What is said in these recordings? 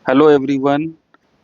Hello everyone.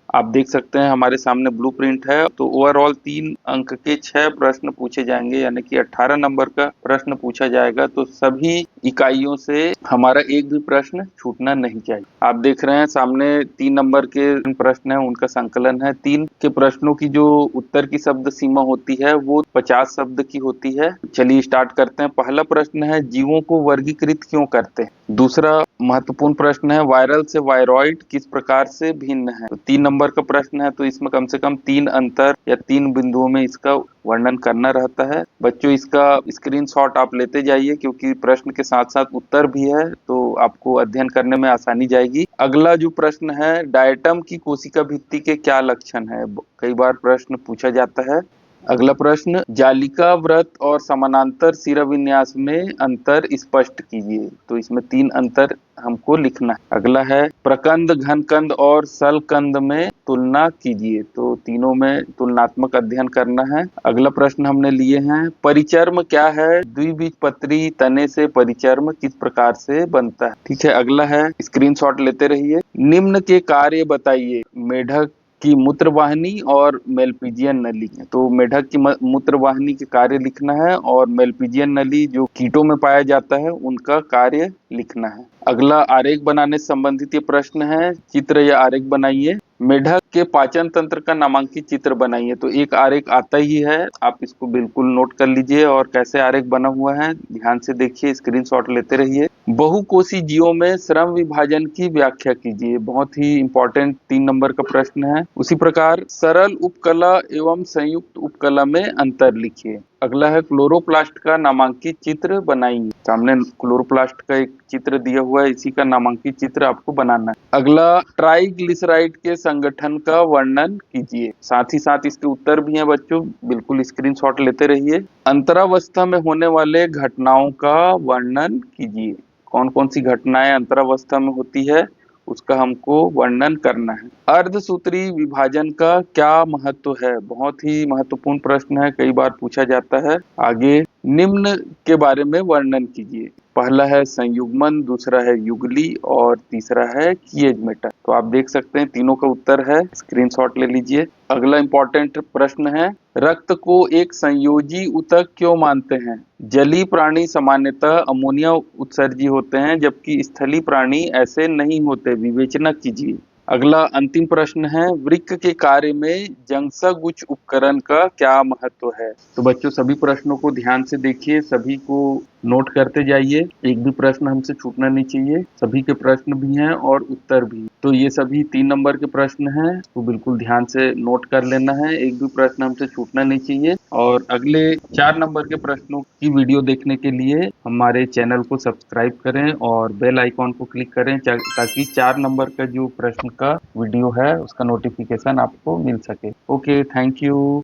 आप देख सकते हैं हमारे सामने ब्लूप्रिंट है। तो ओवरऑल 3 अंक के 6 प्रश्न पूछे जाएंगे, यानी कि 18 नंबर का प्रश्न पूछा जाएगा। तो सभी इकाइयों से हमारा एक भी प्रश्न छूटना नहीं चाहिए। आप देख रहे हैं सामने 3 नंबर के प्रश्न है, उनका संकलन है। 3 के प्रश्नों की जो उत्तर की शब्द सीमा होती है वो 50 शब्द की होती है। चलिए स्टार्ट करते हैं। पहला प्रश्न है, जीवों को वर्गीकृत क्यों करते हैं। दूसरा महत्वपूर्ण प्रश्न है, वायरल से वायरॉइड किस प्रकार से भिन्न है। तो 3 नंबर का प्रश्न है, तो इसमें कम से कम 3 अंतर या 3 बिंदुओं में इसका वर्णन करना रहता है। बच्चों इसका स्क्रीनशॉट आप लेते जाइए, क्योंकि प्रश्न के साथ साथ उत्तर भी है, तो आपको अध्ययन करने में आसानी जाएगी। अगला जो प्रश्न है, डायटम की कोशिका भित्ति के क्या लक्षण है। कई बार प्रश्न पूछा जाता है। अगला प्रश्न, जालिका व्रत और समानांतर शिराविन्यास में अंतर स्पष्ट कीजिए। तो इसमें 3 अंतर हमको लिखना है। अगला है, प्रकंद घनकंद और सलकंद में तुलना कीजिए। तो तीनों में तुलनात्मक अध्ययन करना है। अगला प्रश्न हमने लिए हैं, परिचर्म क्या है। द्विबीजपत्री तने से परिचर्म किस प्रकार से बनता है। ठीक है, अगला है, स्क्रीनशॉट लेते रहिए। निम्न के कार्य बताइए। मेढक की मूत्रवाहिनी और मेलपीजियन नली। तो मेढक की मूत्रवाहिनी के कार्य लिखना है, और मेलपीजियन नली जो कीटों में पाया जाता है उनका कार्य लिखना है। अगला आरेख बनाने से संबंधित ये प्रश्न है, चित्र या आरेख बनाइए। मेढक के पाचन तंत्र का नामांकित चित्र बनाइए। तो एक आरेख आता ही है, आप इसको बिल्कुल नोट कर लीजिए। और कैसे आरेख बना हुआ है ध्यान से देखिए, स्क्रीनशॉट लेते रहिए। बहुकोषी जीवों में श्रम विभाजन की व्याख्या कीजिए। बहुत ही इंपॉर्टेंट 3 नंबर का प्रश्न है। उसी प्रकार सरल उपकला एवं संयुक्त उपकला में अंतर लिखिए। अगला है, क्लोरोप्लास्ट का नामांकित चित्र बनाइए। सामने क्लोरोप्लास्ट का एक चित्र दिया हुआ है, इसी का नामांकित चित्र आपको बनाना है। अगला, ट्राइग्लिसराइड के संगठन का वर्णन कीजिए। साथ ही साथ इसके उत्तर भी हैं बच्चों, बिल्कुल स्क्रीनशॉट लेते रहिए। अंतरावस्था में होने वाले घटनाओं का वर्णन कीजिए। कौन कौन सी घटनाएं अंतरावस्था में होती है उसका हमको वर्णन करना है। अर्धसूत्री विभाजन का क्या महत्व है। बहुत ही महत्वपूर्ण प्रश्न है, कई बार पूछा जाता है। आगे, निम्न के बारे में वर्णन कीजिए। पहला है संयुग्मन, दूसरा है युगली, और तीसरा है किएजमेटर। तो आप देख सकते हैं तीनों का उत्तर है, स्क्रीनशॉट ले लीजिए। अगला इंपॉर्टेंट प्रश्न है, रक्त को एक संयोजी ऊतक क्यों मानते हैं। जलीय प्राणी सामान्यतः अमोनिया उत्सर्जी होते हैं, जबकि स्थलीय प्राणी ऐसे नहीं होते। विवेचना कीजिए। अगला अंतिम प्रश्न है, वृक्क के कार्य में जंगसगुच्छ उपकरण का क्या महत्व है। तो बच्चों सभी प्रश्नों को ध्यान से देखिए, सभी को नोट करते जाइए। एक भी प्रश्न हमसे छूटना नहीं चाहिए। सभी के प्रश्न भी हैं और उत्तर भी। तो ये सभी 3 नंबर के प्रश्न हैं, तो बिल्कुल ध्यान से नोट कर लेना है। एक भी प्रश्न हमसे छूटना नहीं चाहिए। और अगले 4 नंबर के प्रश्नों की वीडियो देखने के लिए हमारे चैनल को सब्सक्राइब करें और बेल आइकॉन को क्लिक करें, ताकि 4 नंबर का जो प्रश्न का वीडियो है उसका नोटिफिकेशन आपको मिल सके। Okay, thank you.